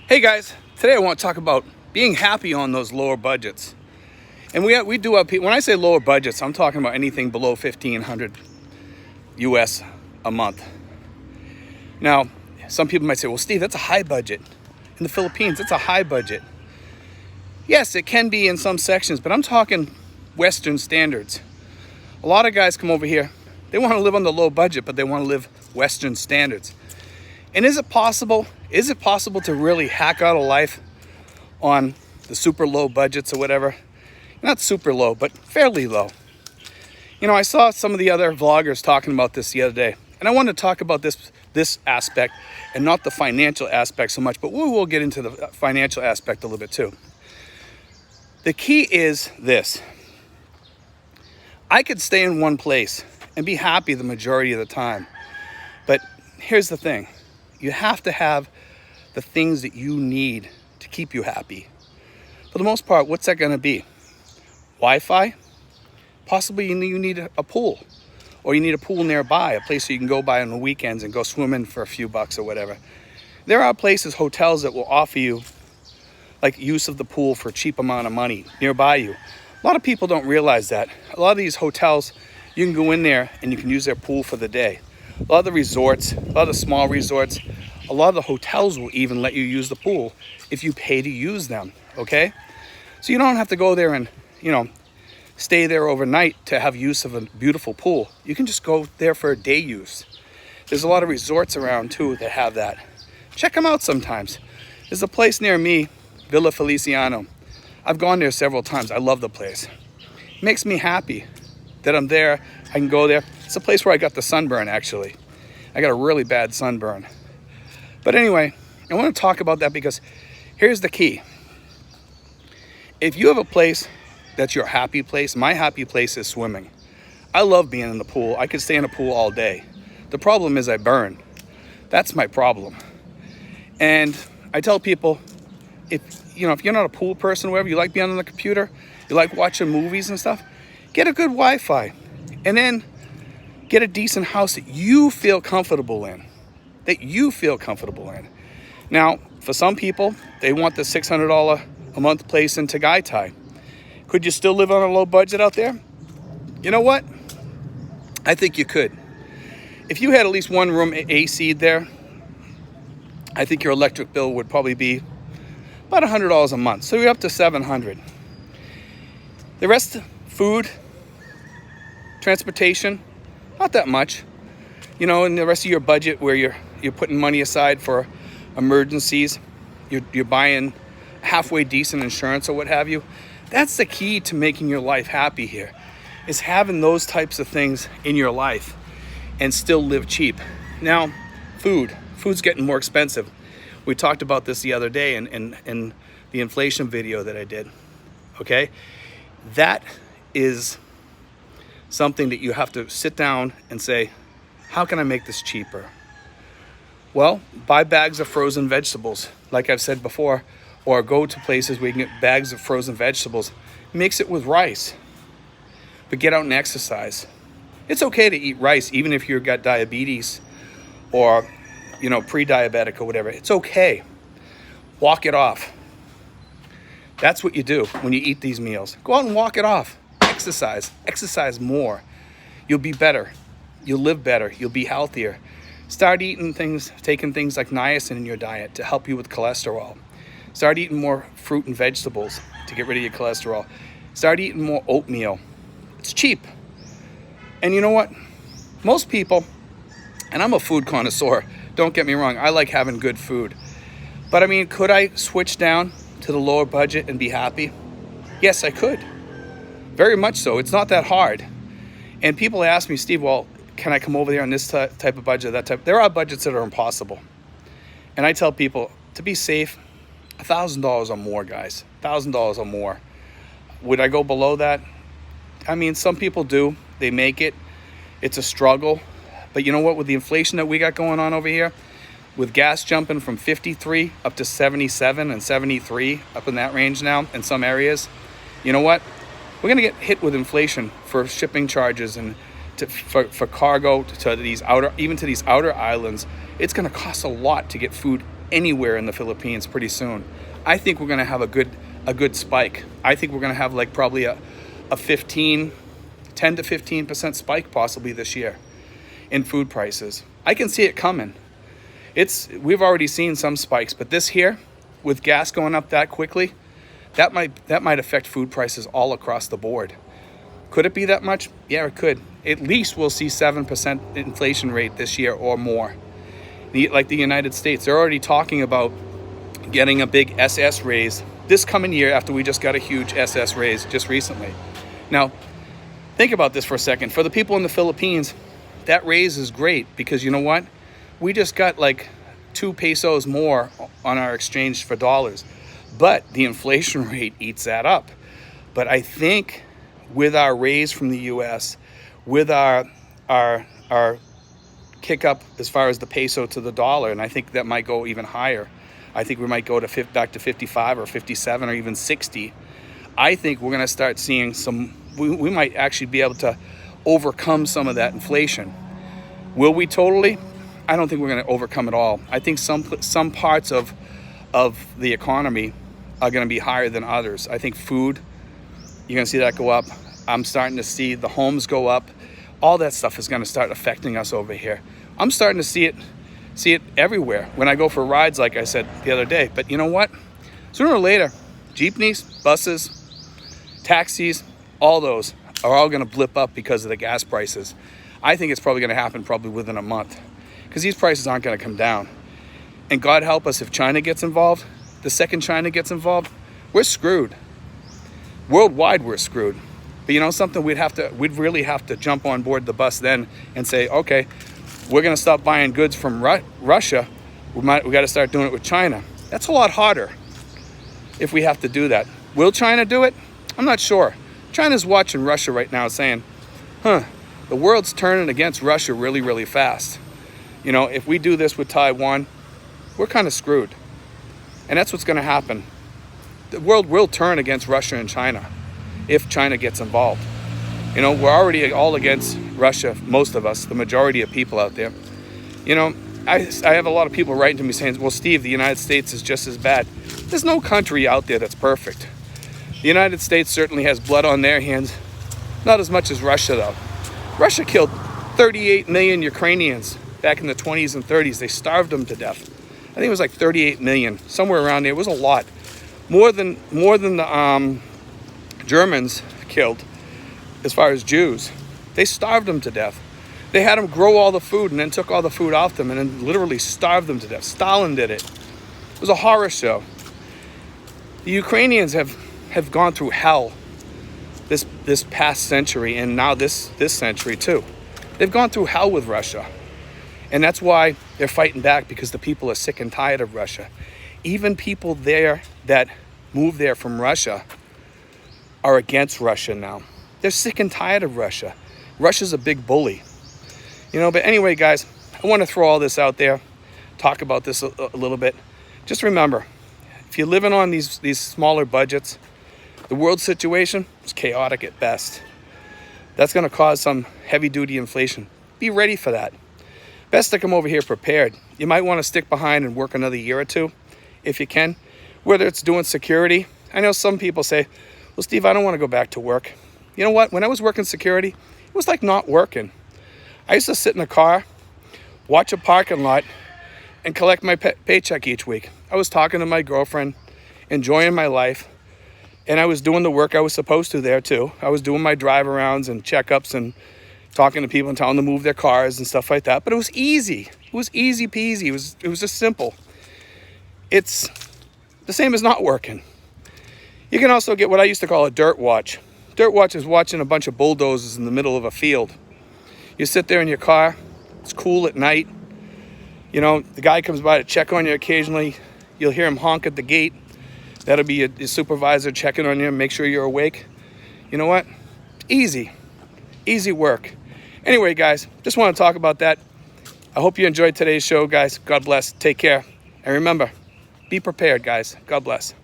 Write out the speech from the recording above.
Hey guys, today I want to talk about being happy on those lower budgets. And we do have people, when I say lower budgets, I'm talking about anything below 1,500 US a month. Now, some people might say, well, Steve, that's a high budget. In the Philippines, it's a high budget. Yes, it can be in some sections, but I'm talking Western standards. A lot of guys come over here, they want to live on the low budget, but they want to live Western standards. And is it possible? Is it possible to really hack out a life on the super low budgets or whatever? Not super low, but fairly low. You know, I saw some of the other vloggers talking about this the other day, and I want to talk about this aspect and not the financial aspect so much, but we will get into the financial aspect a little bit too. The key is this. I could stay in one place and be happy the majority of the time, but here's the thing. You have to have the things that you need to keep you happy. For the most part, what's that going to be? Wi-Fi? Possibly you need a pool, or you need a pool nearby, a place you can go by on the weekends and go swimming for a few bucks or whatever. There are places, hotels that will offer you like use of the pool for a cheap amount of money nearby you. A lot of people don't realize that. A lot of these hotels, you can go in there and you can use their pool for the day. A lot of the resorts, a lot of the small resorts, a lot of the hotels will even let you use the pool if you pay to use them, okay? So you don't have to go there and, stay there overnight to have use of a beautiful pool. You can just go there for a day use. There's a lot of resorts around too that have that. Check them out sometimes. There's a place near me, Villa Feliciano. I've gone there several times. I love the place. It makes me happy that I'm there. I can go there. It's a place where I got the sunburn, actually. I got a really bad sunburn. But anyway, I want to talk about that because here's the key. If you have a place that's your happy place, my happy place is swimming. I love being in the pool. I could stay in a pool all day. The problem is I burn. That's my problem. And I tell people, if you're not a pool person or whatever, you like being on the computer, you like watching movies and stuff, get a good Wi-Fi. And then get a decent house that you feel comfortable in. Now, for some people, they want the $600 a month place in Tagaytay. Could you still live on a low budget out there? You know what? I think you could. If you had at least one room AC there, I think your electric bill would probably be about $100 a month. So you're up to $700. The rest, food, transportation, not that much. And the rest of your budget where you're putting money aside for emergencies, you're buying halfway decent insurance or what have you. That's the key to making your life happy here, is having those types of things in your life and still live cheap. Now, food's getting more expensive. We talked about this the other day in the inflation video that I did. Okay, that is something that you have to sit down and say, how can I make this cheaper? Well, buy bags of frozen vegetables, like I've said before, or go to places where you can get bags of frozen vegetables. Mix it with rice, but get out and exercise. It's okay to eat rice, even if you've got diabetes or, pre-diabetic or whatever. It's okay. Walk it off. That's what you do when you eat these meals. Go out and walk it off. Exercise more. You'll be better. You'll live better. You'll be healthier. Start taking things like niacin in your diet to help you with cholesterol. Start eating more fruit and vegetables to get rid of your cholesterol. Start eating more oatmeal. It's cheap. And you know what? Most people, and I'm a food connoisseur, don't get me wrong, I like having good food. But could I switch down to the lower budget and be happy? Yes, I could. Very much so. It's not that hard. And people ask me, Steve, well, can I come over there on this type of budget, that type? There are budgets that are impossible. And I tell people, to be safe, $1,000 or more, guys. $1,000 or more. Would I go below that? Some people do. They make it. It's a struggle. But you know what? With the inflation that we got going on over here, with gas jumping from 53 up to 77 and 73, up in that range now in some areas, you know what? We're going to get hit with inflation for shipping charges and for cargo to these outer islands. It's going to cost a lot to get food anywhere in the Philippines pretty soon. I think we're going to have a good spike. I think we're going to have like probably a 10 to 15% spike possibly this year in food prices. I can see it coming. We've already seen some spikes, but this here, with gas going up that quickly, that might affect food prices all across the board. Could it be that much? Yeah, it could. At least we'll see 7% inflation rate this year or more. Like the United States, they're already talking about getting a big SS raise this coming year after we just got a huge SS raise just recently. Now, think about this for a second. For the people in the Philippines, that raise is great because you know what? We just got like 2 pesos more on our exchange for dollars. But the inflation rate eats that up. But I think with our raise from the US, with our kick up as far as the peso to the dollar, and I think that might go even higher. I think we might go back to 55 or 57 or even 60. I think we're going to start seeing we might actually be able to overcome some of that inflation. Will we totally? I don't think we're going to overcome it all. I think some parts of the economy are going to be higher than others. I think food, you're going to see that go up. I'm starting to see the homes go up. All that stuff is going to start affecting us over here. I'm starting to see it everywhere when I go for rides, like I said the other day. But you know what? Sooner or later, jeepneys, buses, taxis, all those are all going to blip up because of the gas prices. I think it's probably going to happen probably within a month because these prices aren't going to come down. And God help us if China gets involved. The second China gets involved, we're screwed. Worldwide, we're screwed. But you know something? We'd really have to jump on board the bus then and say, okay, we're going to stop buying goods from Russia. We got to start doing it with China. That's a lot harder if we have to do that. Will China do it? I'm not sure. China's watching Russia right now saying, the world's turning against Russia really, really fast. You know, if we do this with Taiwan, we're kind of screwed. And that's what's going to happen. The world will turn against Russia and China if China gets involved. You know, we're already all against Russia, most of us, the majority of people out there. You know, I have a lot of people writing to me saying, well, Steve, the United States is just as bad. There's no country out there that's perfect. The United States certainly has blood on their hands. Not as much as Russia, though. Russia killed 38 million Ukrainians back in the 20s and 30s. They starved them to death. I think it was like 38 million, somewhere around there. It was a lot. More than the Germans killed as far as Jews. They starved them to death. They had them grow all the food and then took all the food off them and then literally starved them to death. Stalin did it. It was a horror show. The Ukrainians have gone through hell this past century and now this century too. They've gone through hell with Russia. And that's why they're fighting back, because the people are sick and tired of Russia. Even people there that moved there from Russia are against Russia now. They're sick and tired of Russia. Russia's a big bully. You know, but anyway, guys, I want to throw all this out there, talk about this a little bit. Just remember, if you're living on these smaller budgets, the world situation is chaotic at best. That's going to cause some heavy-duty inflation. Be ready for that. Best to come over here prepared. You might want to stick behind and work another year or two if you can, whether it's doing security. I know some people say, well, Steve, I don't want to go back to work. You know what? When I was working security, it was like not working. I used to sit in a car, watch a parking lot, and collect my paycheck each week. I was talking to my girlfriend, enjoying my life, and I was doing the work I was supposed to there too. I was doing my drive-arounds and checkups and talking to people and telling them to move their cars and stuff like that. But it was easy. It was easy peasy. It was just simple. It's the same as not working. You can also get what I used to call a dirt watch. Dirt watch is watching a bunch of bulldozers in the middle of a field. You sit there in your car. It's cool at night. You know, the guy comes by to check on you occasionally. You'll hear him honk at the gate. That'll be your supervisor checking on you, make sure you're awake. You know what? Easy. Easy work. Anyway, guys, just want to talk about that. I hope you enjoyed today's show, guys. God bless. Take care. And remember, be prepared, guys. God bless.